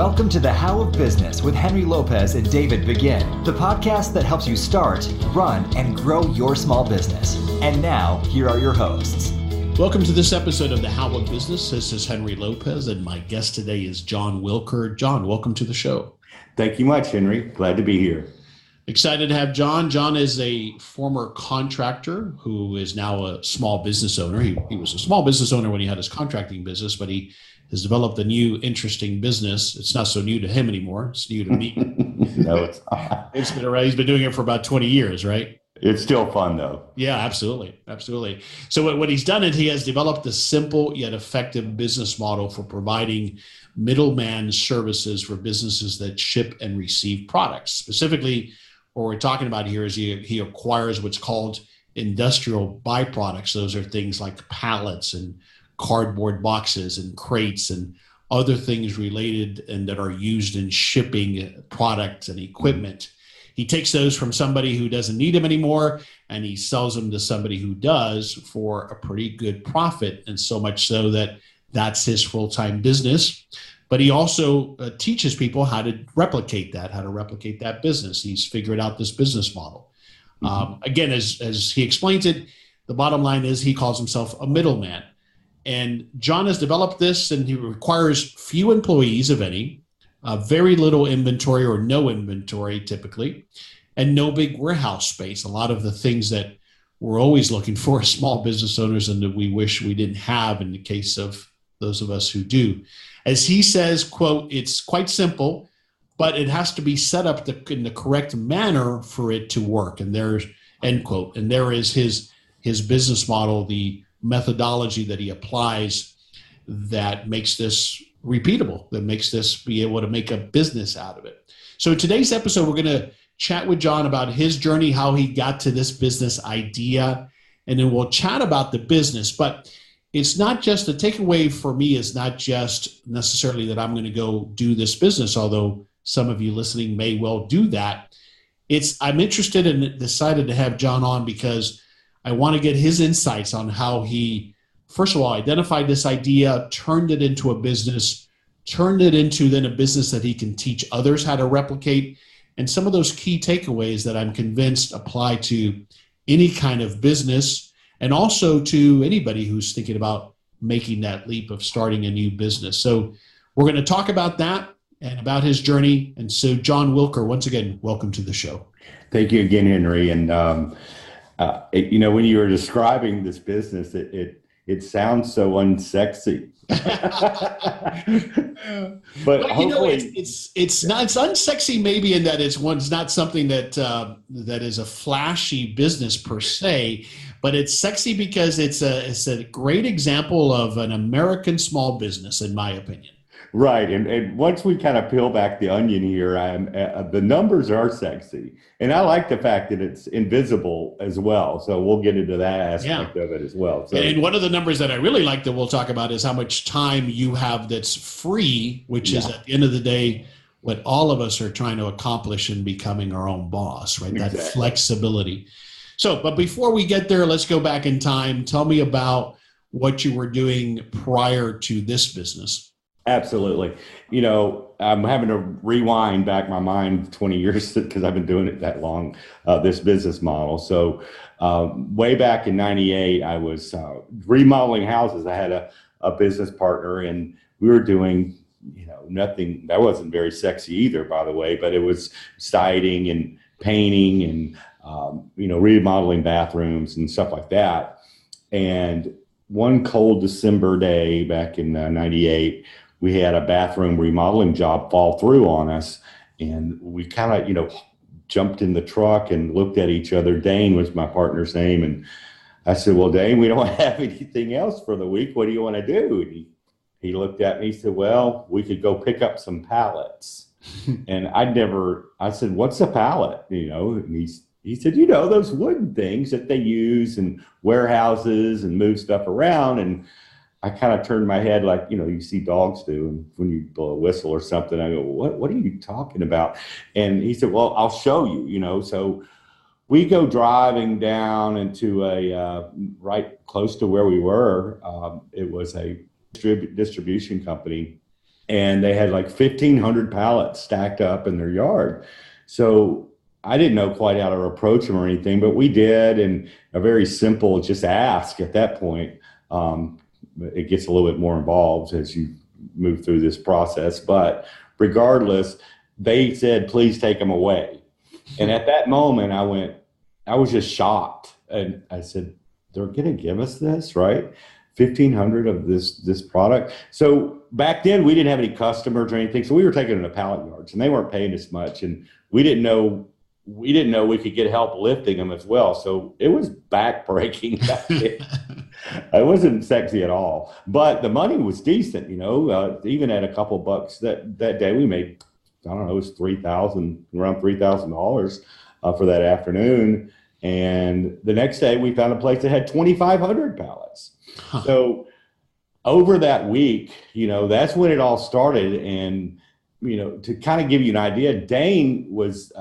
Welcome to the How of Business with Henry Lopez and David Begin, the podcast that helps you start, run, and grow your small business. And now, here are your hosts. Welcome to this episode of the How of Business. This is Henry Lopez, and my guest today is John Wilker. John, welcome to the show. Thank you much, Henry. Glad to be here. Excited to have John. John is a former contractor who is now a small business owner. He was a small business owner when he had his contracting business, but he has developed a new, interesting business. It's not so new to him anymore. It's new to me. No, it's not. He's been doing it for about 20 years, right? It's still fun, though. Yeah, absolutely. Absolutely. So what he's done is he has developed a simple yet effective business model for providing middleman services for businesses that ship and receive products. Specifically, what we're talking about here is he acquires what's called industrial byproducts. Those are things like pallets and cardboard boxes and crates and other things related and that are used in shipping products and equipment. He takes those from somebody who doesn't need them anymore, and he sells them to somebody who does for a pretty good profit, and so much so that that's his full-time business. But he also teaches people how to replicate that business. He's figured out this business model. Again, as he explains it, the bottom line is he calls himself a middleman. And John has developed this, and he requires few employees, if any, very little inventory or no inventory typically, and no big warehouse space. A lot of the things that we're always looking for as small business owners and that we wish we didn't have in the case of those of us who do. As he says, quote, it's quite simple, but it has to be set up in the correct manner for it to work. And there's, end quote, and there is his business model, the methodology that he applies that makes this repeatable, that makes this be able to make a business out of it. So in today's episode, we're going to chat with John about his journey, how he got to this business idea, and then we'll chat about the business. But it's not just, the takeaway for me is not just necessarily that I'm going to go do this business, although some of you listening may well do that. I'm interested and decided to have John on because I want to get his insights on how he, first of all, identified this idea, turned it into a business, turned it into then a business that he can teach others how to replicate, and some of those key takeaways that I'm convinced apply to any kind of business and also to anybody who's thinking about making that leap of starting a new business. So we're going to talk about that and about his journey. And so John Wilker, once again, welcome to the show. Thank you again, Henry. And when you were describing this business, it sounds so unsexy. But hopefully, it's unsexy maybe in that it's not something that is a flashy business per se, but it's sexy because it's a great example of an American small business, in my opinion. Right. And once we kind of peel back the onion here, the numbers are sexy. And I like the fact that it's invisible as well. So we'll get into that aspect of it as well. So, and one of the numbers that I really like that we'll talk about is how much time you have that's free, which is at the end of the day, what all of us are trying to accomplish in becoming our own boss, right? Exactly. That flexibility. So, but before we get there, let's go back in time. Tell me about what you were doing prior to this business. Absolutely. I'm having to rewind back my mind 20 years because I've been doing it that long, this business model. So way back in 98, I was remodeling houses. I had a business partner and we were doing, nothing that wasn't very sexy either, by the way, but it was siding and painting and, remodeling bathrooms and stuff like that. And one cold December day back in 98, we had a bathroom remodeling job fall through on us, and we kind of, jumped in the truck and looked at each other. Dane was my partner's name, and I said, "Well, Dane, we don't have anything else for the week. What do you want to do?" And he looked at me. He said, "Well, we could go pick up some pallets." And I said, "What's a pallet?" And he said, those wooden things that they use in warehouses and move stuff around. And I kind of turned my head like, you see dogs do. And when you blow a whistle or something, I go, what are you talking about? And he said, "Well, I'll show you, So we go driving down into right close to where we were. It was a distribution company. and they had like 1,500 pallets stacked up in their yard. So I didn't know quite how to approach them or anything, but we did. And a very simple, just ask at that point. It gets a little bit more involved as you move through this process. But regardless, they said, please take them away. And at that moment, I was just shocked. And I said, they're going to give us this, right? 1,500 of this product. So back then we didn't have any customers or anything. So we were taking them to pallet yards and they weren't paying us much. And we didn't know we could get help lifting them as well. So it was backbreaking back then. It wasn't sexy at all, but the money was decent, even at a couple bucks that day we made, I don't know, it was around $3,000 for that afternoon. And the next day we found a place that had 2,500 pallets. Huh. So over that week, that's when it all started. And, to kind of give you an idea, Dane was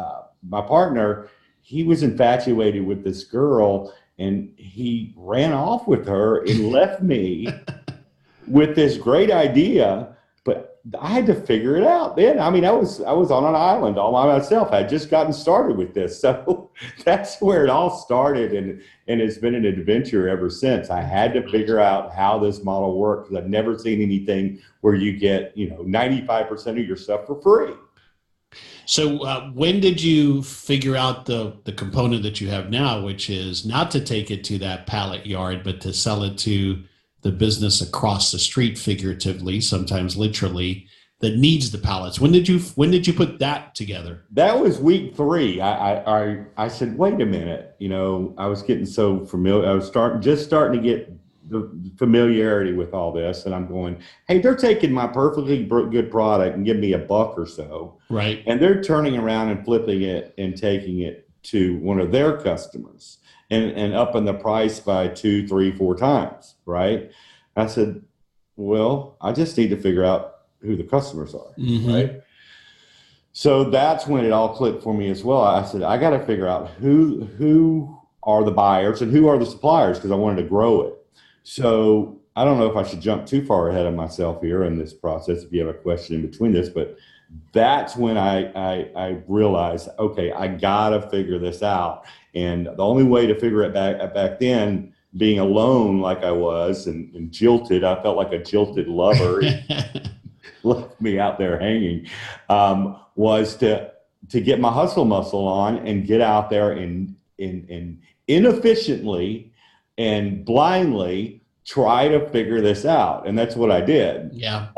my partner. He was infatuated with this girl and he ran off with her and left me with this great idea. But I had to figure it out then. I mean, I was on an island all by myself. I had just gotten started with this. So that's where it all started. And it's been an adventure ever since. I had to figure out how this model worked because I've never seen anything where you get, 95% of your stuff for free. So when did you figure out the component that you have now, which is not to take it to that pallet yard, but to sell it to the business across the street, figuratively, sometimes literally, that needs the pallets? When did you put that together? That was week 3. I said, wait a minute. I was getting so familiar. I was starting to get the familiarity with all this, and I'm going, hey, they're taking my perfectly good product and giving me $1 or so, right? And they're turning around and flipping it and taking it to one of their customers and upping the price by 2, 3, 4 times, right? I said, well, I just need to figure out who the customers are, right? So that's when it all clicked for me as well. I said, I got to figure out who are the buyers and who are the suppliers because I wanted to grow it. So I don't know if I should jump too far ahead of myself here in this process if you have a question in between this, but that's when I realized, okay, I got to figure this out. And the only way to figure it back then, being alone like I was and jilted, I felt like a jilted lover, left me out there hanging, was to get my hustle muscle on and get out there and inefficiently and blindly try to figure this out. And that's what I did. Yeah.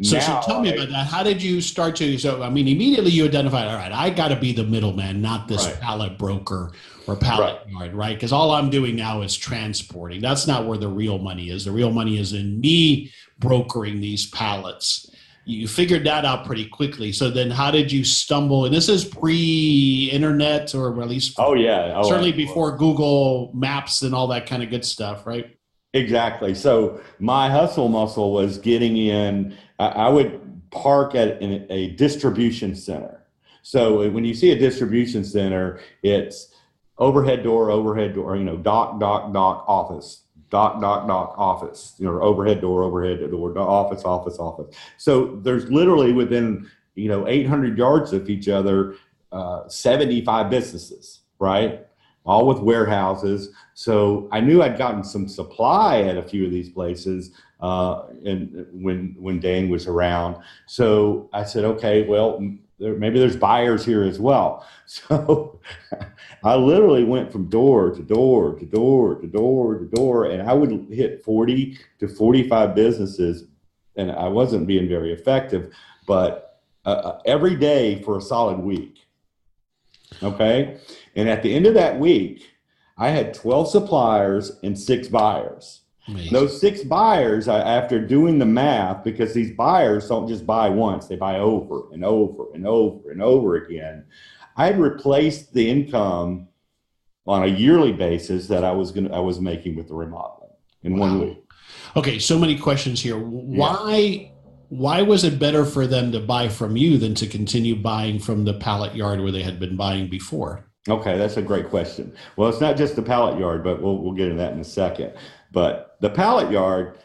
So tell me about that. How did you start to, immediately you identified, all right, I got to be the middleman, not this pallet broker or pallet yard, right? Because all I'm doing now is transporting. That's not where the real money is. The real money is in me brokering these pallets. You figured that out pretty quickly. So then how did you stumble? And this is pre-internet, or at least certainly before Google Maps and all that kind of good stuff, right? Exactly. So my hustle muscle was getting in. I would park at a distribution center. So when you see a distribution center, it's overhead door, dock, office, dock, office, overhead door, office. So there's literally within, 800 yards of each other, 75 businesses, right? All with warehouses. So I knew I'd gotten some supply at a few of these places and when Dane was around. So I said, okay, well, maybe there's buyers here as well. So I literally went from door to door to door to door to door, and I would hit 40 to 45 businesses, and I wasn't being very effective, but every day for a solid week. Okay. And at the end of that week, I had 12 suppliers and 6 buyers. Amazing. Those 6 buyers, after doing the math, because these buyers don't just buy once, they buy over and over and over and over again. I had replaced the income on a yearly basis that I was making with the remodeling in 1 week. Okay, so many questions here. Why was it better for them to buy from you than to continue buying from the pallet yard where they had been buying before? Okay, that's a great question. Well, it's not just the pallet yard, but we'll get into that in a second. But the pallet yard,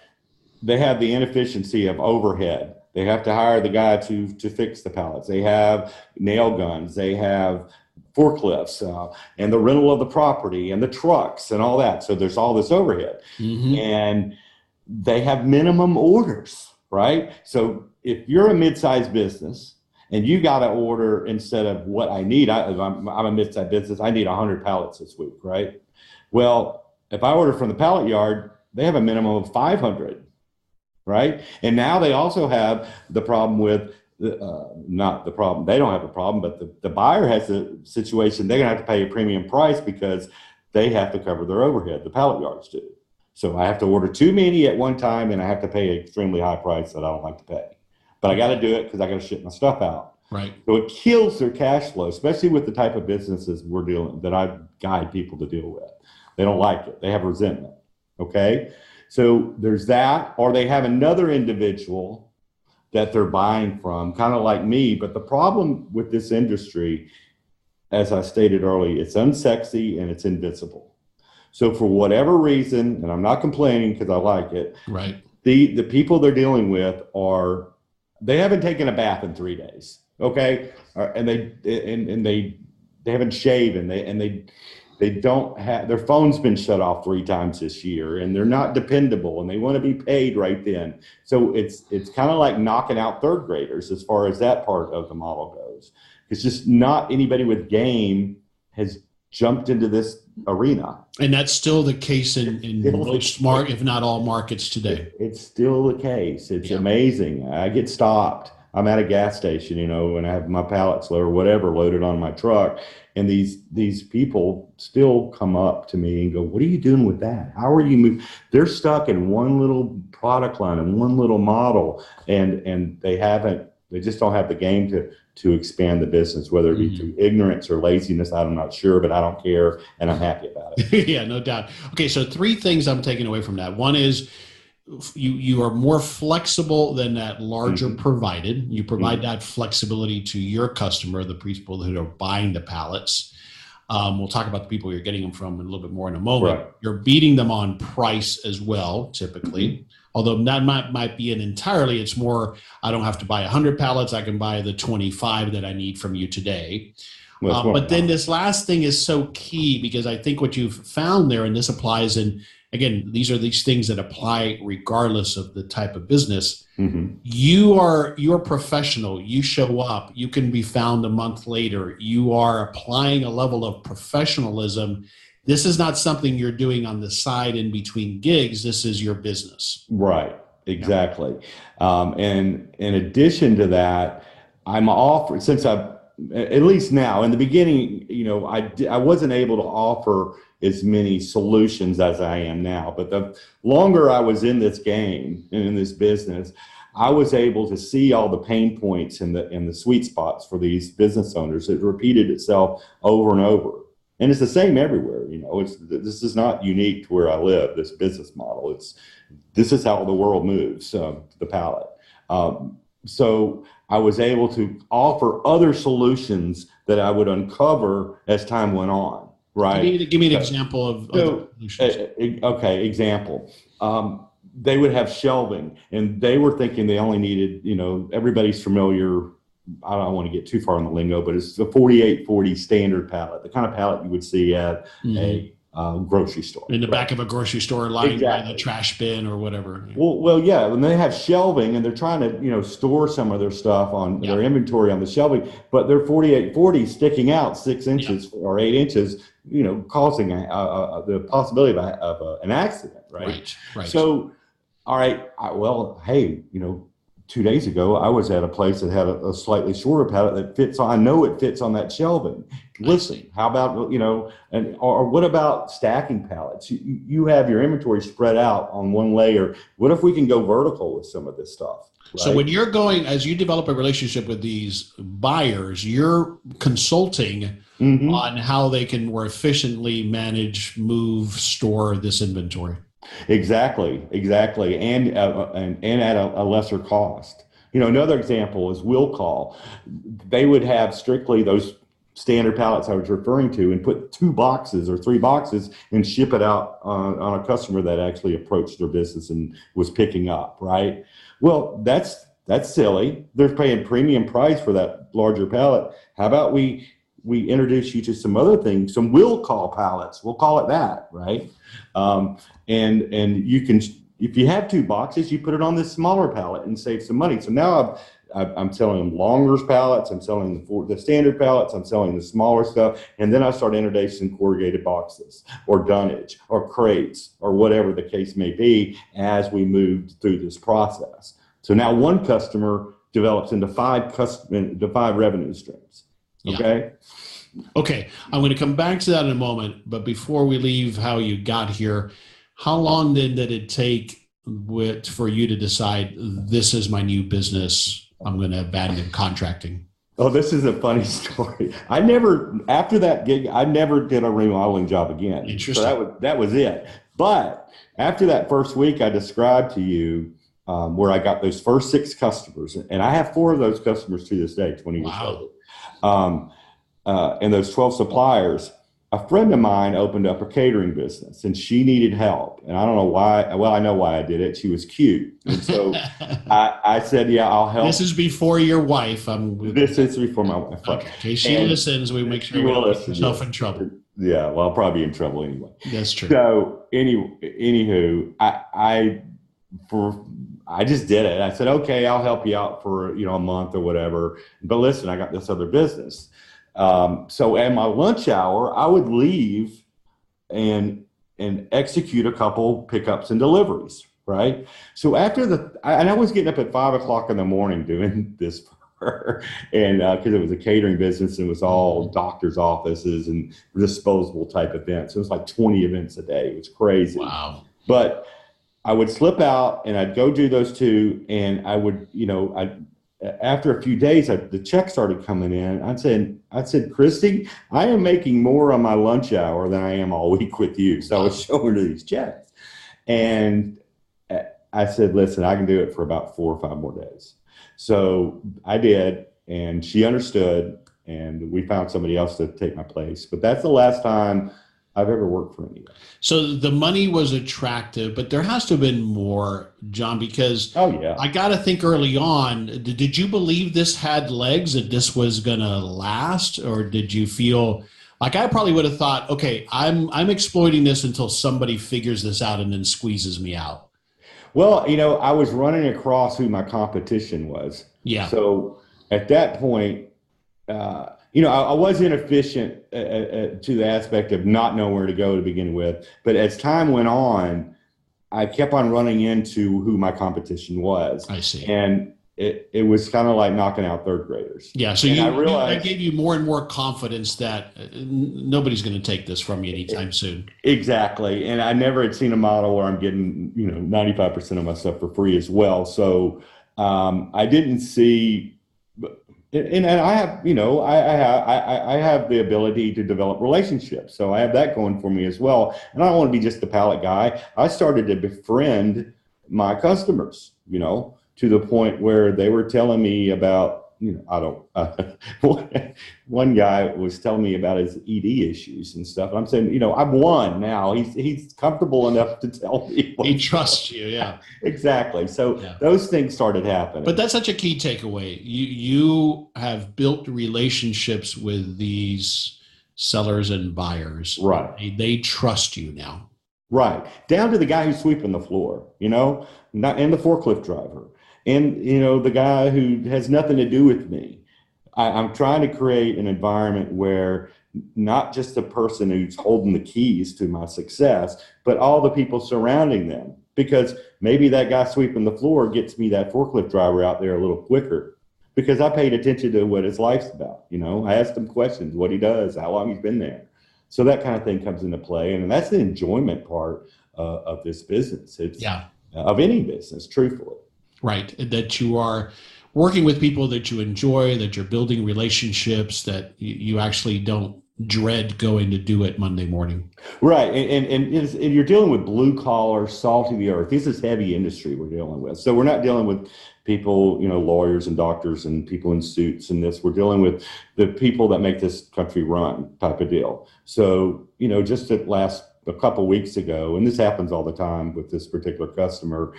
they have the inefficiency of overhead. They have to hire the guy to fix the pallets. They have nail guns. They have forklifts and the rental of the property and the trucks and all that. So there's all this overhead. And they have minimum orders, right? So if you're a mid-sized business and you got to order instead of what I need, I'm a mid-sized business, I need 100 pallets this week, right? Well, if I order from the Pallet Yard, they have a minimum of 500, right? And now they also have the problem with, not the problem, they don't have a problem, but the buyer has a situation, they're going to have to pay a premium price because they have to cover their overhead, the Pallet Yards do. So I have to order too many at one time and I have to pay an extremely high price that I don't like to pay. But I got to do it because I got to ship my stuff out. Right. So it kills their cash flow, especially with the type of businesses that I guide people to deal with. They don't like it. They have resentment. Okay. So there's that, or they have another individual that they're buying from, kind of like me. But the problem with this industry, as I stated earlier, it's unsexy and it's invisible. So for whatever reason, and I'm not complaining because I like it, right? The people they're dealing with they haven't taken a bath in 3 days, okay, and they haven't shaved and they don't have, their phone's been shut off 3 times this year, and they're not dependable, and they want to be paid right then. So it's kind of like knocking out third graders as far as that part of the model goes. It's just not anybody with game has jumped into this arena. And that's still the case in most if not all markets today. It's still the case. It's amazing. I get stopped. I'm at a gas station, and I have my pallets or whatever loaded on my truck. And these people still come up to me and go, "What are you doing with that? How are you moving?" They're stuck in one little product line and one little model, and they just don't have the game to expand the business, whether it be through ignorance or laziness. I'm not sure, but I don't care, and I'm happy about it. Yeah, no doubt. Okay, so 3 things I'm taking away from that. One is you are more flexible than that larger provided. You provide that flexibility to your customer, the people that are buying the pallets. We'll talk about the people you're getting them from in a little bit more in a moment. Right. You're beating them on price as well, typically. Although that might be it's more, I don't have to buy 100 pallets. I can buy the 25 that I need from you today. But then this last thing is so key, because I think what you've found there, and this applies again, these are these things that apply regardless of the type of business. You're professional. You show up. You can be found a month later. You are applying a level of professionalism. This is not something you're doing on the side in between gigs. This is your business. Right. Exactly. And in addition to that, I'm offering, since at least now, in the beginning, I wasn't able to offer as many solutions as I am now. But the longer I was in this game and in this business, I was able to see all the pain points and the sweet spots for these business owners. It repeated itself over and over. And it's the same everywhere. This is not unique to where I live, this business model. This is how the world moves, the pallet. So I was able to offer other solutions that I would uncover as time went on, right? Give me an example of other solutions. Okay, example. They would have shelving, and they were thinking they only needed, everybody's familiar, I don't want to get too far on the lingo, but it's the 4840 standard pallet, the kind of pallet you would see at a grocery store. In the back of a grocery store, lying by the trash bin or whatever. Well, yeah. When they have shelving and they're trying to, store some of their stuff on their inventory on the shelving, but they're 4840 sticking out 6 inches or 8 inches, causing the possibility of an accident, right? Right. So, all right. Hey, 2 days ago, I was at a place that had a slightly shorter pallet that fits on. I know it fits on that shelving. Listen, how about or what about stacking pallets? You have your inventory spread out on one layer. What if we can go vertical with some of this stuff? Right? So when you're as you develop a relationship with these buyers, you're consulting on how they can more efficiently manage, move, store this inventory. Exactly, and at a lesser cost. Another example is will call. They would have strictly those standard pallets I was referring to, and put 2 boxes or 3 boxes and ship it out on a customer that actually approached their business and was picking up. Right. Well, that's that's silly. They're paying premium price for that larger pallet. How about we introduce you to some other things, some will call pallets. We'll call it that, right? And you can, if you have 2 boxes, you put it on this smaller pallet and save some money. So now I'm selling them longer pallets. I'm selling the standard pallets. I'm selling the smaller stuff. And then I start introducing corrugated boxes or dunnage or crates or whatever the case may be as we move through this process. So now one customer develops into 5 revenue streams. Okay. Yeah. Okay. I'm going to come back to that in a moment. But before we leave how you got here, how long then did it take for you to decide this is my new business? I'm going to abandon contracting. Oh, this is a funny story. After that gig, I never did a remodeling job again. Interesting. So that was it. But after that first week I described to you, where I got those first 6 customers, and I have 4 of those customers to this day, 20 years later. And those 12 suppliers, a friend of mine opened up a catering business and she needed help. And I don't know why. Well, I know why I did it. She was cute. And so I said, yeah, I'll help. This is before your wife. This is before my wife. Okay. In case she listens, we make sure we don't get yourself in trouble. Yeah. Well, I'll probably be in trouble anyway. That's true. So anywho, I just did it. I said, okay, I'll help you out for, a month or whatever. But listen, I got this other business. So at my lunch hour, I would leave and execute a couple pickups and deliveries, right? So after and I was getting up at 5 o'clock in the morning doing this for her, and because it was a catering business and it was all doctors' offices and disposable type events. It was like 20 events a day. It was crazy. Wow. But I would slip out and I'd go do those 2, and I would, after a few days, the check started coming in. I said, Christy, I am making more on my lunch hour than I am all week with you. So I was showing her these checks. And I said, listen, I can do it for about 4 or 5 more days. So I did, and she understood, and we found somebody else to take my place. But that's the last time I've ever worked for anyone. So the money was attractive, but there has to have been more, John, because I got to think early on, did you believe this had legs, that this was going to last? Or did you feel like, I probably would have thought, okay, I'm exploiting this until somebody figures this out and then squeezes me out? Well, I was running across who my competition was. Yeah. So at that point, I was inefficient to the aspect of not knowing where to go to begin with. But as time went on, I kept on running into who my competition was. I see. And it was kind of like knocking out 3rd graders. Yeah. So that gave you more and more confidence that nobody's going to take this from you anytime soon. Exactly. And I never had seen a model where I'm getting, 95% of my stuff for free as well. So I didn't see. And I have, I have the ability to develop relationships. So I have that going for me as well. And I don't want to be just the pallet guy. I started to befriend my customers, to the point where they were telling me about, one guy was telling me about his ED issues and stuff. And I'm saying, I've won now. He's comfortable enough to tell me. He trusts you. Yeah, exactly. So those things started happening. But that's such a key takeaway. You have built relationships with these sellers and buyers. Right. They trust you now. Right. Down to the guy who's sweeping the floor, and the forklift driver. And, the guy who has nothing to do with me. I'm trying to create an environment where not just the person who's holding the keys to my success, but all the people surrounding them. Because maybe that guy sweeping the floor gets me that forklift driver out there a little quicker. Because I paid attention to what his life's about. I asked him questions, what he does, how long he's been there. So that kind of thing comes into play. And that's the enjoyment part of this business. It's of any business, truthfully. Right. That you are working with people that you enjoy, that you're building relationships, that you actually don't dread going to do it Monday morning. Right. And you're dealing with blue collar, salt of the earth. This is heavy industry we're dealing with. So we're not dealing with people, lawyers and doctors and people in suits and this. We're dealing with the people that make this country run type of deal. So, just a couple weeks ago, and this happens all the time with this particular customer,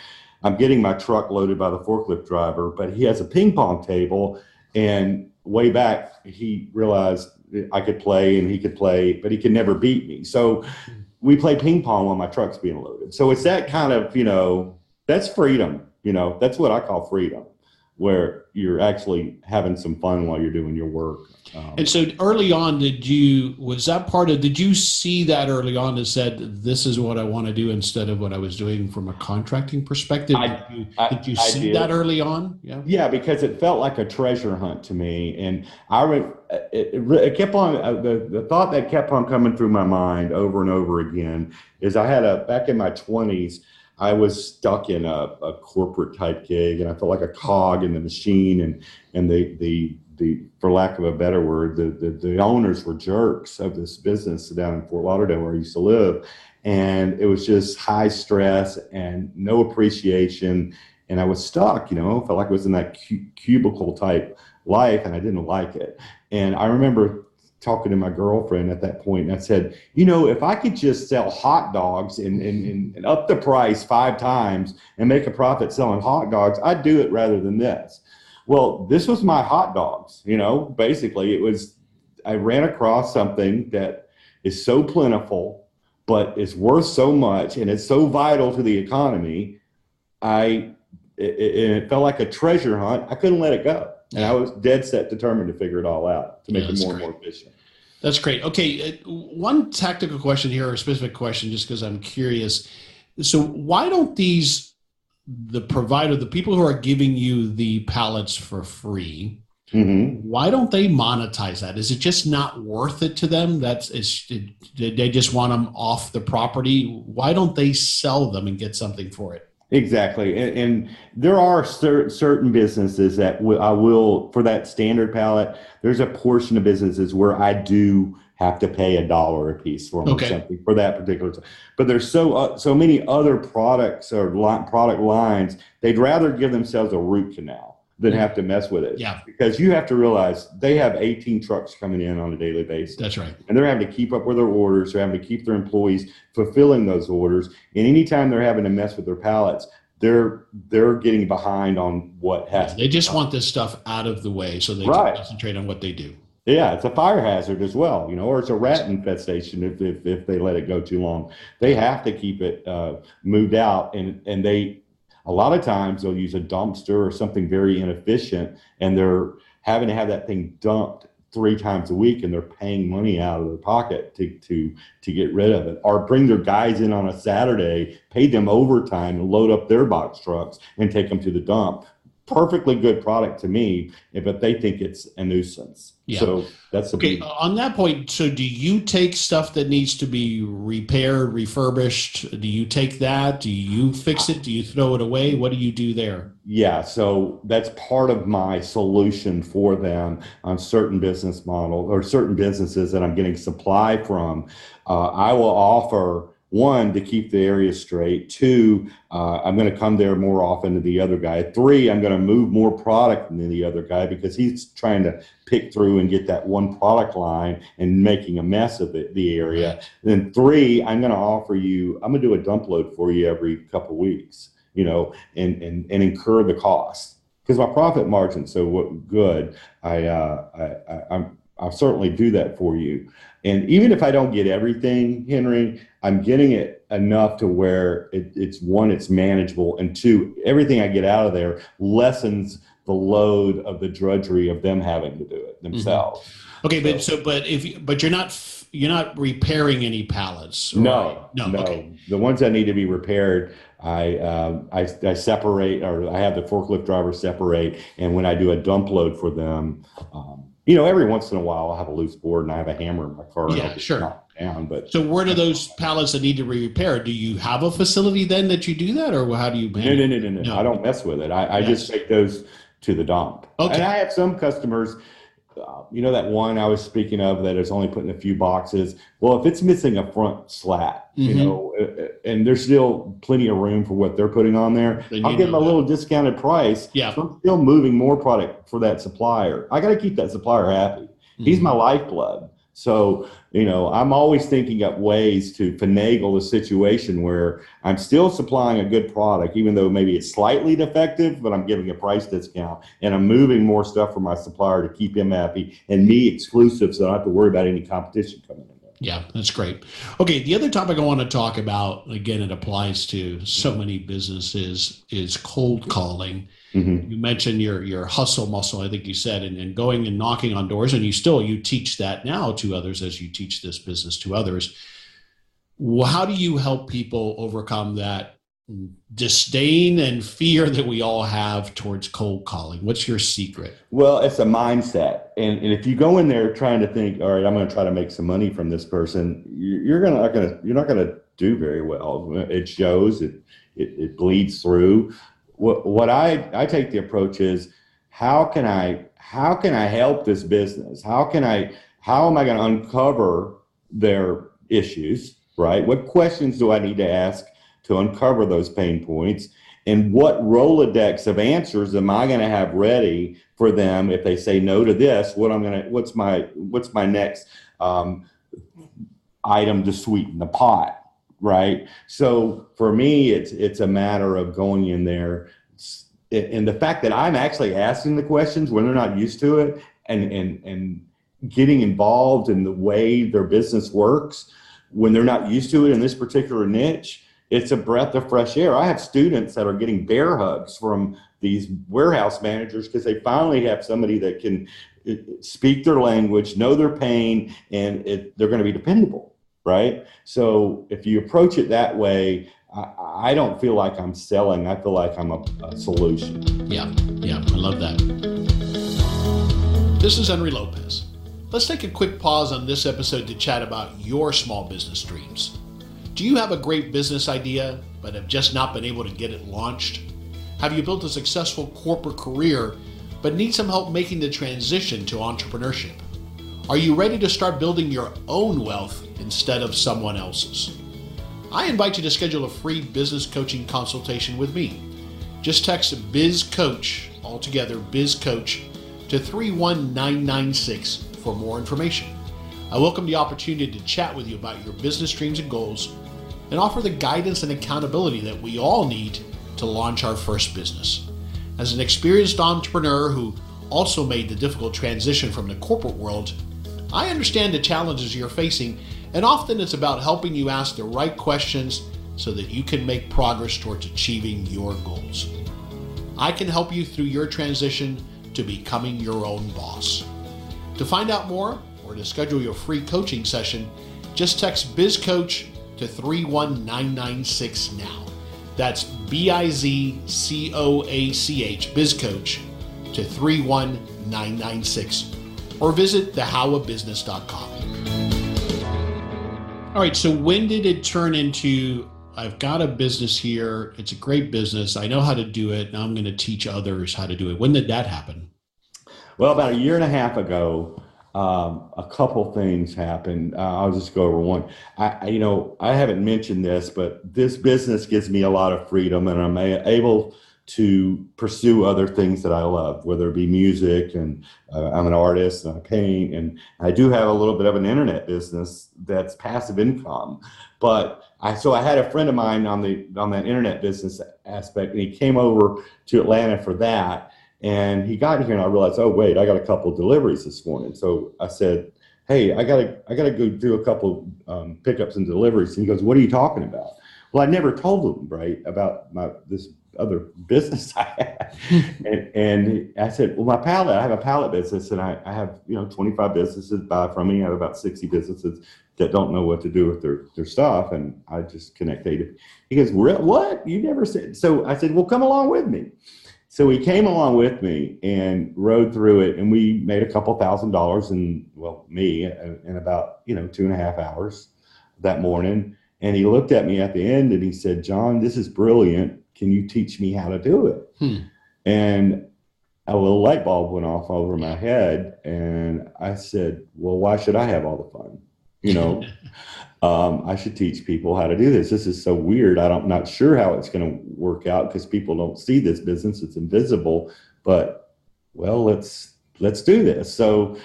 I'm getting my truck loaded by the forklift driver, but he has a ping pong table. And way back, he realized I could play and he could play, but he could never beat me. So we play ping pong while my truck's being loaded. So it's that kind of, that's freedom. That's what I call freedom, where you're actually having some fun while you're doing your work. And so early on, did you see that early on and said, this is what I want to do instead of what I was doing from a contracting perspective? Did you see that early on? Yeah, because it felt like a treasure hunt to me. And it kept on, the thought that kept on coming through my mind over and over again is I had back in my 20s, I was stuck in a corporate type gig, and I felt like a cog in the machine, and the for lack of a better word, the owners were jerks of this business down in Fort Lauderdale where I used to live, and it was just high stress and no appreciation, and I was stuck. Felt like I was in that cubicle type life, and I didn't like it. And I remember talking to my girlfriend at that point, and I said, if I could just sell hot dogs and up the price 5 times and make a profit selling hot dogs, I'd do it rather than this. Well, this was my hot dogs. Basically I ran across something that is so plentiful, but is worth so much, and it's so vital to the economy. It felt like a treasure hunt. I couldn't let it go. And I was dead set determined to figure it all out to make it more and more efficient. That's great. Okay. One tactical question here, or a specific question, just because I'm curious. So why don't the people who are giving you the pallets for free, why don't they monetize that? Is it just not worth it to them? They just want them off the property? Why don't they sell them and get something for it? Exactly. And there are certain businesses that I will, for that standard pallet, there's a portion of businesses where I do have to pay $1 a piece for them or something for that particular time. But there's so many other products or product lines, they'd rather give themselves a root canal than have to mess with it. Yeah. Because you have to realize they have 18 trucks coming in on a daily basis. That's right. And they're having to keep up with their orders. They're having to keep their employees fulfilling those orders. And anytime they're having to mess with their pallets, they're getting behind on what has to They just want this stuff out of the way so they can concentrate on what they do. Yeah, it's a fire hazard as well, or it's a rat infestation if they let it go too long. They have to keep it moved out, and they a lot of times they'll use a dumpster or something very inefficient, and they're having to have that thing dumped 3 times a week, and they're paying money out of their pocket to get rid of it, or bring their guys in on a Saturday, pay them overtime and load up their box trucks and take them to the dump. Perfectly good product to me, but they think it's a nuisance. Yeah. So that's okay. On that point, so do you take stuff that needs to be repaired, refurbished? Do you take that? Do you fix it? Do you throw it away? What do you do there? Yeah, so that's part of my solution for them on certain business models or certain businesses that I'm getting supply from. I will offer 1, to keep the area straight. 2, I'm going to come there more often than the other guy. 3, I'm going to move more product than the other guy because he's trying to pick through and get that one product line and making a mess of the area. Right. Then 3, I'm going to do a dump load for you every couple of weeks, and incur the cost because my profit margin's so good. I'll certainly do that for you. And even if I don't get everything, Henry, I'm getting it enough to where it's 1, it's manageable, and 2, everything I get out of there lessens the load of the drudgery of them having to do it themselves. Okay, but you're not repairing any pallets. No. Okay. The ones that need to be repaired, I separate, or I have the forklift driver separate, and when I do a dump load for them, every once in a while I'll have a loose board and I have a hammer in my car. Yeah, sure. Knock it down, but so where do those pallets that need to be repaired? Do you have a facility then that you do that, or how do you manage? No. I don't mess with it. I just take those to the dump. Okay. And I have some customers, that one I was speaking of that is only putting a few boxes. Well, if it's missing a front slat, and there's still plenty of room for what they're putting on there, I'll give them a little discounted price. Yeah. So I'm still moving more product for that supplier. I got to keep that supplier happy. He's my lifeblood. So, I'm always thinking up ways to finagle the situation where I'm still supplying a good product, even though maybe it's slightly defective, but I'm giving a price discount and I'm moving more stuff for my supplier to keep him happy and me exclusive, so I don't have to worry about any competition coming in. Yeah, that's great. Okay, the other topic I want to talk about, again, it applies to so many businesses, is cold calling. Mm-hmm. You mentioned your hustle muscle, I think you said, and going and knocking on doors, and you teach that now to others as you teach this business to others. Well, how do you help people overcome that disdain and fear that we all have towards cold calling? What's your secret? Well, it's a mindset. And if you go in there trying to think, all right, I'm going to try to make some money from this person, you're not going to do very well. It shows, it bleeds through. What I take the approach is, how can I help this business? How am I going to uncover their issues, right? What questions do I need to ask to uncover those pain points? And what Rolodex of answers am I going to have ready for them if they say no to this? What's my next item to sweeten the pot, right? So for me, it's a matter of going in there, and the fact that I'm actually asking the questions when they're not used to it, and getting involved in the way their business works when they're not used to it in this particular niche. It's a breath of fresh air. I have students that are getting bear hugs from these warehouse managers because they finally have somebody that can speak their language, know their pain, and they're going to be dependable, right? So if you approach it that way, I don't feel like I'm selling. I feel like I'm a solution. Yeah, I love that. This is Henry Lopez. Let's take a quick pause on this episode to chat about your small business dreams. Do you have a great business idea, but have just not been able to get it launched? Have you built a successful corporate career, but need some help making the transition to entrepreneurship? Are you ready to start building your own wealth instead of someone else's? I invite you to schedule a free business coaching consultation with me. Just text BizCoach, altogether BizCoach, to 31996 for more information. I welcome the opportunity to chat with you about your business dreams and goals, and offer the guidance and accountability that we all need to launch our first business. As an experienced entrepreneur who also made the difficult transition from the corporate world, I understand the challenges you're facing, and often it's about helping you ask the right questions so that you can make progress towards achieving your goals. I can help you through your transition to becoming your own boss. To find out more or to schedule your free coaching session, just text BizCoach to 31996 now. That's BIZCOACH, BizCoach, to 31996, or visit thehowabusiness.com. All right, so when did it turn into, I've got a business here, it's a great business, I know how to do it, now I'm going to teach others how to do it? When did that happen? Well, about a year and a half ago, a couple things happened. I'll just go over one. I haven't mentioned this, but this business gives me a lot of freedom, and I'm able to pursue other things that I love, whether it be music, and I'm an artist and I paint, and I do have a little bit of an internet business that's passive income. But I had a friend of mine on that internet business aspect, and he came over to Atlanta for that. And he got in here, and I realized, oh wait, I got a couple of deliveries this morning. So I said, hey, I gotta go do a couple pickups and deliveries. And he goes, what are you talking about? Well, I never told him, right, about this other business I had. and I said, well, I have a pallet business, and I have 25 businesses buy from me. I have about 60 businesses that don't know what to do with their stuff, and I just connect data. He goes, what? You never said. So I said, well, come along with me. So he came along with me and rode through it, and we made a couple $1,000s in about 2.5 hours that morning. And he looked at me at the end and he said, John, this is brilliant. Can you teach me how to do it? And a little light bulb went off over my head, and I said, well, why should I have all the fun? I should teach people how to do this. This is so weird. I'm not sure how it's going to work out because people don't see this business. It's invisible, but well, let's do this. So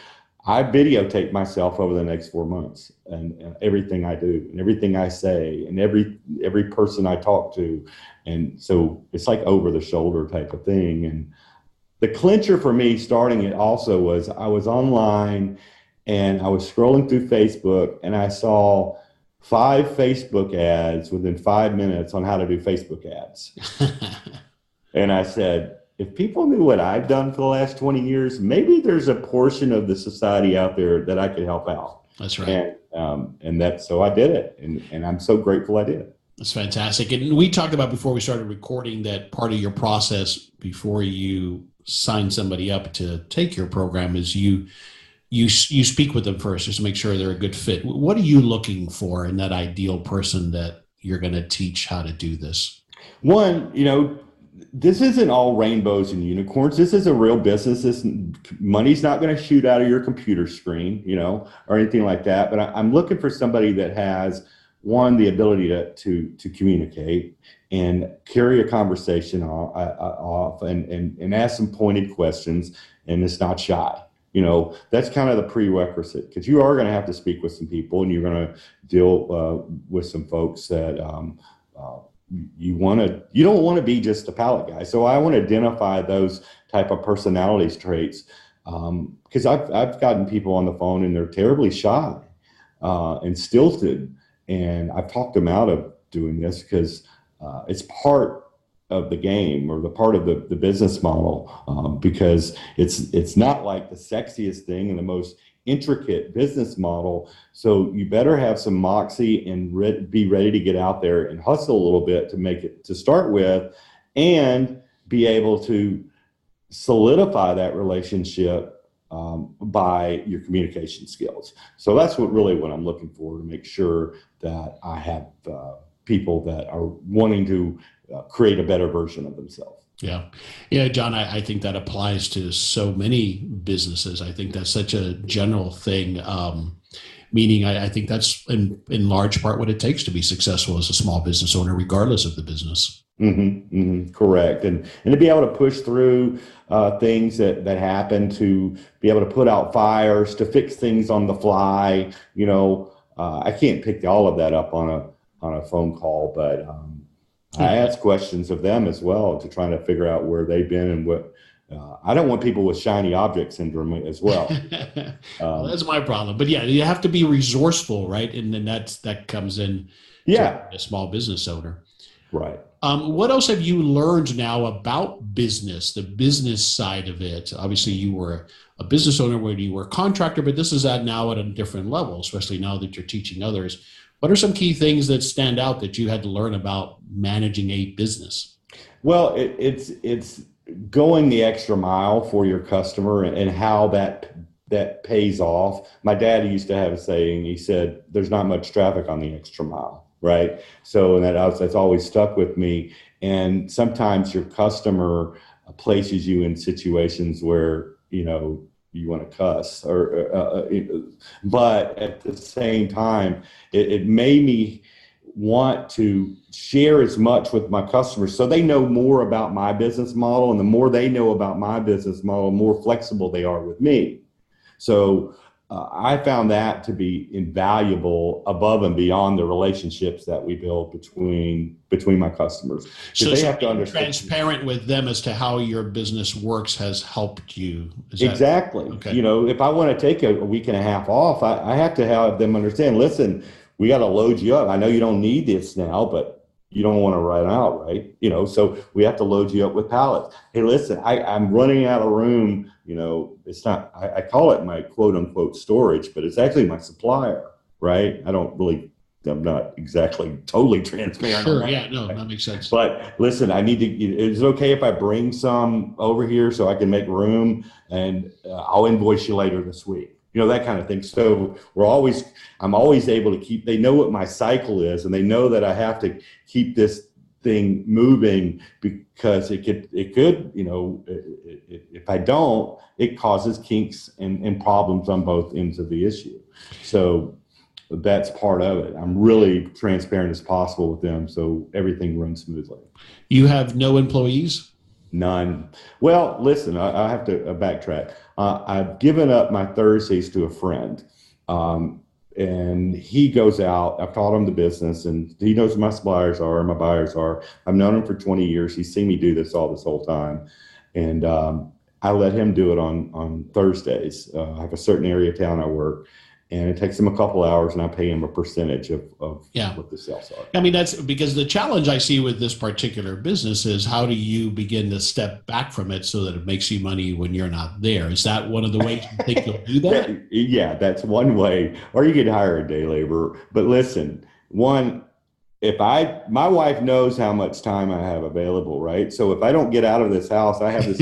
I videotape myself over the next 4 months and everything I do and everything I say and every person I talk to. And so it's like over the shoulder type of thing. And the clincher for me starting it also was I was online and I was scrolling through Facebook and I saw 5 Facebook ads within 5 minutes on how to do Facebook ads. And I said, if people knew what I've done for the last 20 years, maybe there's a portion of the society out there that I could help out. That's right. So I did it. And I'm so grateful I did. That's fantastic. And we talked about before we started recording that part of your process before you sign somebody up to take your program is you speak with them first just to make sure they're a good fit. What are you looking for in that ideal person that you're going to teach how to do this? One, this isn't all rainbows and unicorns. This is a real business. This money's not going to shoot out of your computer screen, or anything like that. But I'm looking for somebody that has, one, the ability to communicate and carry a conversation off and ask some pointed questions, and it's not shy. That's kind of the prerequisite, because you are going to have to speak with some people and you're going to deal with some folks that you don't want to be just a pallet guy. So I want to identify those type of personalities traits, because I've gotten people on the phone and they're terribly shy and stilted, and I've talked them out of doing this because it's part of the game or the part of the business model, because it's not like the sexiest thing and the most intricate business model. So you better have some moxie and be ready to get out there and hustle a little bit to make it to start with, and be able to solidify that relationship by your communication skills. So that's what I'm looking for, to make sure that I have people that are wanting to create a better version of themselves. Yeah, John, I think that applies to so many businesses. I think that's such a general thing, meaning I think that's in large part what it takes to be successful as a small business owner, regardless of the business. Correct. And to be able to push through things that happen, to be able to put out fires, to fix things on the fly. I can't pick all of that up on a phone call, but I ask questions of them as well to try to figure out where they've been and what. I don't want people with shiny object syndrome as well. Well, that's my problem. But yeah, you have to be resourceful, right? And then that comes in to a small business owner. Right. What else have you learned now about business, the business side of it? Obviously, you were a business owner when you were a contractor, but this is now at a different level, especially now that you're teaching others. What are some key things that stand out that you had to learn about managing a business? Well, it's going the extra mile for your customer and how that pays off. My dad used to have a saying. He said, "There's not much traffic on the extra mile." Right. So that's always stuck with me. And sometimes your customer places you in situations where you want to cuss, but at the same time, it made me want to share as much with my customers so they know more about my business model, and the more they know about my business model, the more flexible they are with me. So I found that to be invaluable above and beyond the relationships that we build between my customers. So they have to understand. Transparent with them as to how your business works has helped you. Exactly. Okay. If I want to take a week and a half off, I have to have them understand, listen, we got to load you up. I know you don't need this now, but you don't want to run out, right? So we have to load you up with pallets. Hey, listen, I'm running out of room. It's not, I call it my quote unquote storage, but it's actually my supplier, right? I'm not exactly totally transparent. Sure, yeah, no, that makes sense. But listen, is it okay if I bring some over here so I can make room, and I'll invoice you later this week? That kind of thing. So I'm always able to they know what my cycle is, and they know that I have to keep this thing moving, because it could, if I don't, it causes kinks and problems on both ends of the issue. So that's part of it. I'm really transparent as possible with them, so everything runs smoothly. You have no employees? None. Well, listen, I have to backtrack. I've given up my Thursdays to a friend. And he goes out. I've taught him the business, and he knows who my suppliers are, my buyers are. I've known him for 20 years. He's seen me do this whole time. And I let him do it on Thursdays. I have a certain area of town I work, and it takes him a couple hours, and I pay him a percentage of what the sales are. I mean, that's because the challenge I see with this particular business is how do you begin to step back from it so that it makes you money when you're not there? Is that one of the ways you think you'll do that? Yeah, that's one way. Or you could hire a day laborer. But listen, my wife knows how much time I have available, right? So if I don't get out of this house, I have this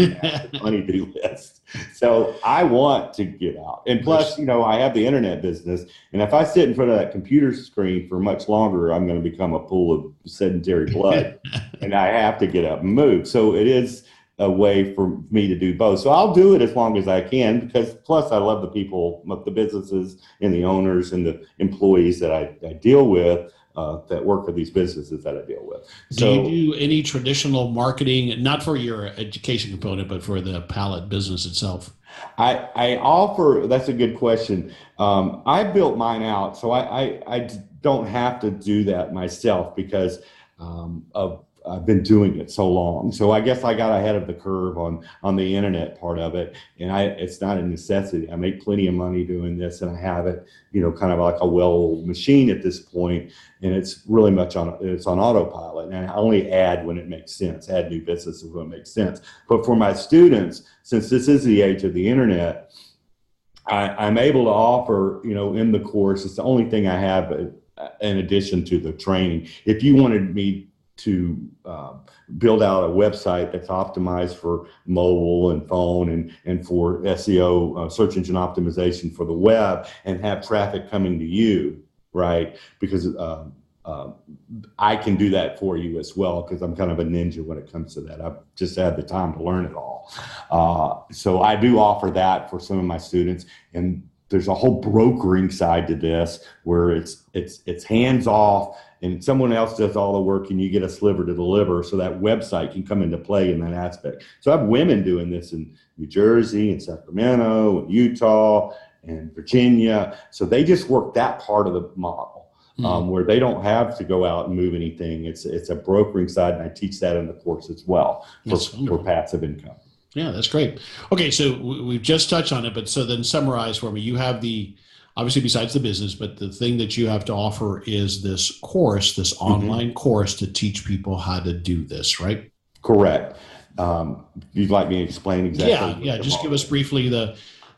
honey-do list. So I want to get out. And plus, I have the internet business. And if I sit in front of that computer screen for much longer, I'm going to become a pool of sedentary blood. And I have to get up and move. So it is a way for me to do both. So I'll do it as long as I can, because plus I love the people, the businesses and the owners and the employees that I deal with. That work for these businesses that I deal with. So, do you do any traditional marketing, not for your education component, but for the pallet business itself? I offer, that's a good question. I built mine out, so I don't have to do that myself because I've been doing it so long. So I guess I got ahead of the curve on the internet part of it. And it's not a necessity. I make plenty of money doing this, and I have it, kind of like a well-oiled machine at this point. And it's really much on autopilot. And I only add when it makes sense, add new businesses when it makes sense. But for my students, since this is the age of the internet, I'm able to offer, in the course, it's the only thing I have in addition to the training. If you wanted me to build out a website that's optimized for mobile and phone and for SEO, search engine optimization for the web, and have traffic coming to you, right? Because I can do that for you as well, because I'm kind of a ninja when it comes to that. I've just had the time to learn it all. So I do offer that for some of my students. And there's a whole brokering side to this where it's hands off, and someone else does all the work and you get a sliver to deliver, so that website can come into play in that aspect. So I have women doing this in New Jersey and Sacramento and Utah and Virginia. So they just work that part of the model where they don't have to go out and move anything. It's a brokering side, and I teach that in the course as well for passive income. Yeah, that's great. Okay, so we've just touched on it, but so then summarize for me. You have obviously besides the business, but the thing that you have to offer is this course, this online course to teach people how to do this, right? Correct. You'd like me to explain exactly? Yeah. Just give us briefly the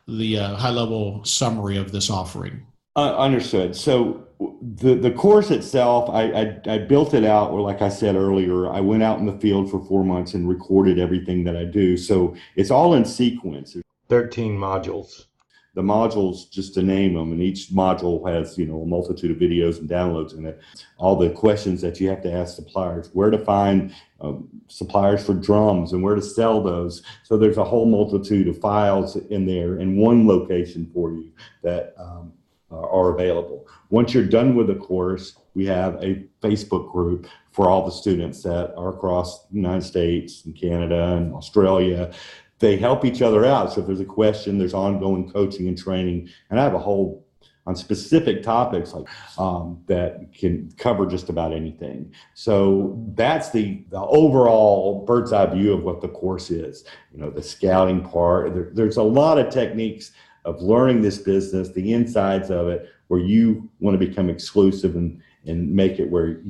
high-level summary of this offering. Understood. So the course itself, I built it out, or like I said earlier, I went out in the field for 4 months and recorded everything that I do. So it's all in sequence. 13 modules. The modules, just to name them, and each module has, a multitude of videos and downloads in it. All the questions that you have to ask suppliers, where to find suppliers for drums and where to sell those. So there's a whole multitude of files in there in one location for you that are available. Once you're done with the course, we have a Facebook group for all the students that are across the United States and Canada and Australia. They help each other out. So if there's a question, there's ongoing coaching and training. And I have a whole on specific topics like that can cover just about anything. So that's the overall bird's eye view of what the course is. The scouting part. There's a lot of techniques of learning this business, the insides of it, where you want to become exclusive and make it where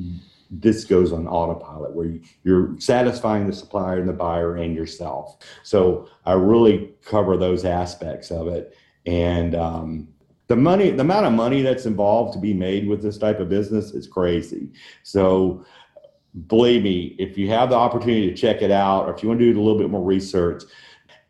this goes on autopilot, where you're satisfying the supplier and the buyer and yourself. So I really cover those aspects of it. And the amount of money that's involved to be made with this type of business is crazy. So believe me, if you have the opportunity to check it out, or if you want to do a little bit more research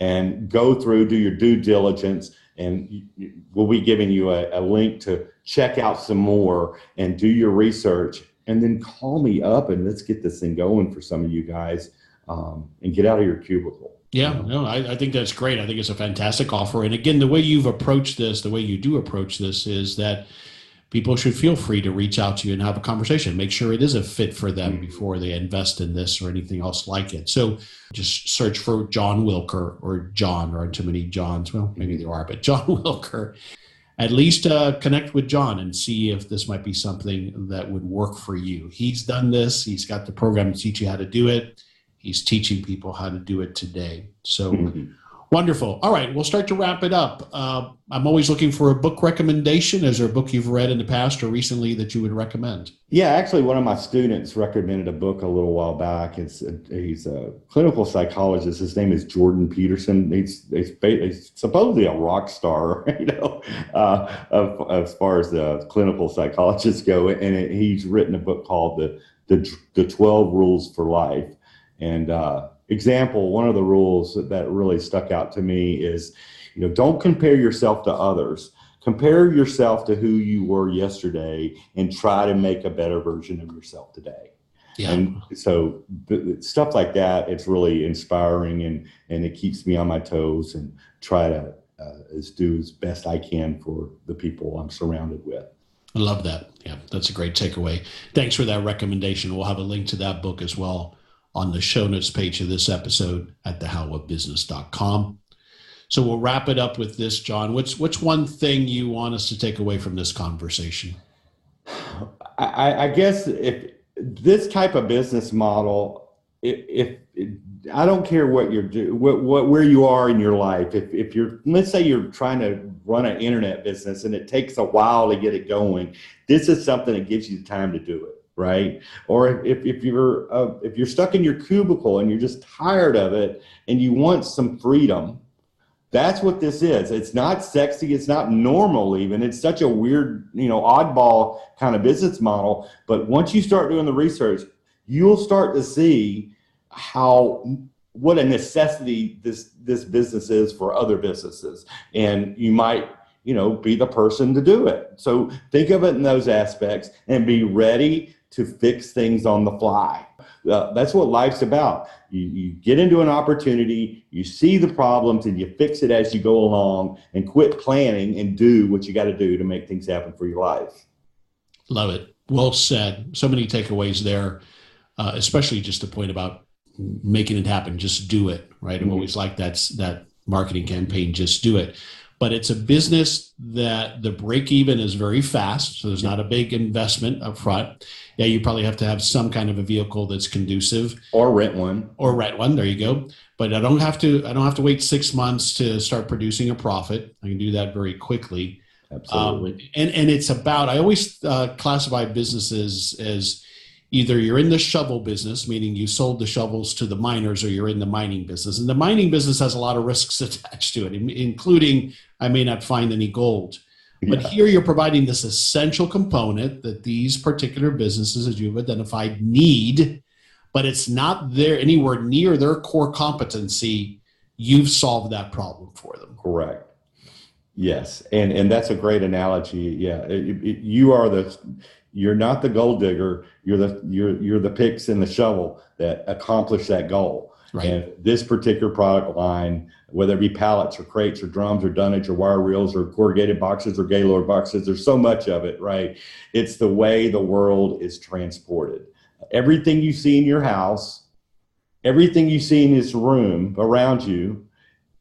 and go through, do your due diligence, and we'll be giving you a link to check out some more and do your research. And then call me up and let's get this thing going for some of you guys and get out of your cubicle. Yeah, no, I think that's great. I think it's a fantastic offer. And again, the way you've approached this, the way you do approach this is that people should feel free to reach out to you and have a conversation. Make sure it is a fit for them before they invest in this or anything else like it. So just search for John Wilker or John. There aren't too many Johns. Well, maybe there are, but John Wilker. At least connect with John and see if this might be something that would work for you. He's done this. He's got the program to teach you how to do it. He's teaching people how to do it today. So wonderful. All right, we'll start to wrap it up. I'm always looking for a book recommendation. Is there a book you've read in the past or recently that you would recommend? Yeah, actually, one of my students recommended a book a little while back. He's a clinical psychologist. His name is Jordan Peterson. He's supposedly a rock star, as far as the clinical psychologists go. And he's written a book called the 12 Rules for Life. And one of the rules that really stuck out to me is, don't compare yourself to others. Compare yourself to who you were yesterday and try to make a better version of yourself today. Yeah. And so stuff like that, it's really inspiring and it keeps me on my toes and try to do as best I can for the people I'm surrounded with. I love that. Yeah, that's a great takeaway. Thanks for that recommendation. We'll have a link to that book as well on the show notes page of this episode at thehowofbusiness.com. So we'll wrap it up with this, John. What's one thing you want us to take away from this conversation? I guess if this type of business model, if I don't care what you're doing, where you are in your life. If you're, let's say you're trying to run an internet business and it takes a while to get it going, this is something that gives you the time to do it. Right. Or if you're stuck in your cubicle and you're just tired of it and you want some freedom, that's what this is. It's not sexy. It's not normal even. It's such a weird, oddball kind of business model. But once you start doing the research, you'll start to see what a necessity this business is for other businesses. And you might be the person to do it. So think of it in those aspects and be ready to fix things on the fly. That's what life's about. You get into an opportunity, you see the problems, and you fix it as you go along and quit planning and do what you got to do to make things happen for your life. Love it. Well said. So many takeaways there, especially just the point about making it happen. Just do it, right? I've always liked that marketing campaign, just do it. But it's a business that the break even is very fast. So there's not a big investment up front. Yeah, you probably have to have some kind of a vehicle that's conducive. Or rent one. There you go. But I don't have to wait 6 months to start producing a profit. I can do that very quickly. Absolutely. And it's about, I always classify businesses as either you're in the shovel business, meaning you sold the shovels to the miners, or you're in the mining business. And the mining business has a lot of risks attached to it, including I may not find any gold. But here you're providing this essential component that these particular businesses, as you've identified, need, but it's not there anywhere near their core competency. You've solved that problem for them. Correct. Yes. And that's a great analogy. Yeah. You're not the gold digger. You're the picks and the shovel that accomplish that goal. Right. And this particular product line, whether it be pallets or crates or drums or dunnage or wire reels or corrugated boxes or Gaylord boxes, there's so much of it, right? It's the way the world is transported. Everything you see in your house, everything you see in this room around you,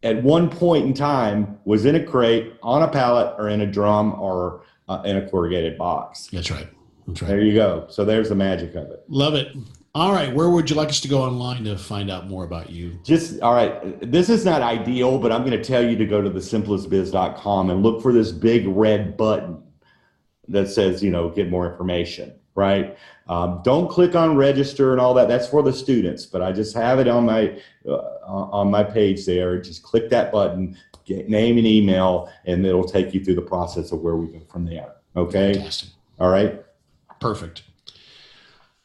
at one point in time was in a crate, on a pallet, or in a drum, or in a corrugated box. That's right. There you go. So there's the magic of it. Love it. All right. Where would you like us to go online to find out more about you? All right. This is not ideal, but I'm going to tell you to go to thesimplestbiz.com and look for this big red button that says, get more information, right? Don't click on register and all that. That's for the students, but I just have it on my page there. Just click that button, get name and email, and it'll take you through the process of where we go from there. Okay. Fantastic. All right. Perfect.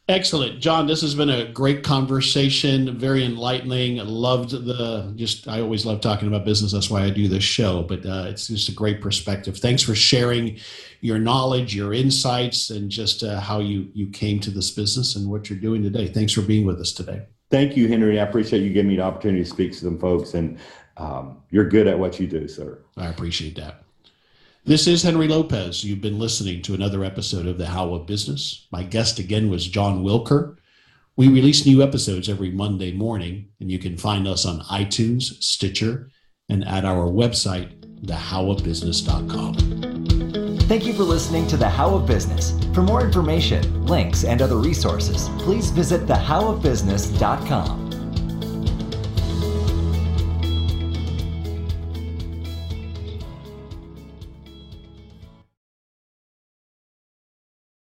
Excellent. John, this has been a great conversation, very enlightening. I always love talking about business. That's why I do this show, but it's just a great perspective. Thanks for sharing your knowledge, your insights, and just how you came to this business and what you're doing today. Thanks for being with us today. Thank you, Henry. I appreciate you giving me the opportunity to speak to some folks, and you're good at what you do, sir. I appreciate that. This is Henry Lopez. You've been listening to another episode of The How of Business. My guest again was John Wilker. We release new episodes every Monday morning, and you can find us on iTunes, Stitcher, and at our website, thehowofbusiness.com. Thank you for listening to The How of Business. For more information, links, and other resources, please visit thehowofbusiness.com.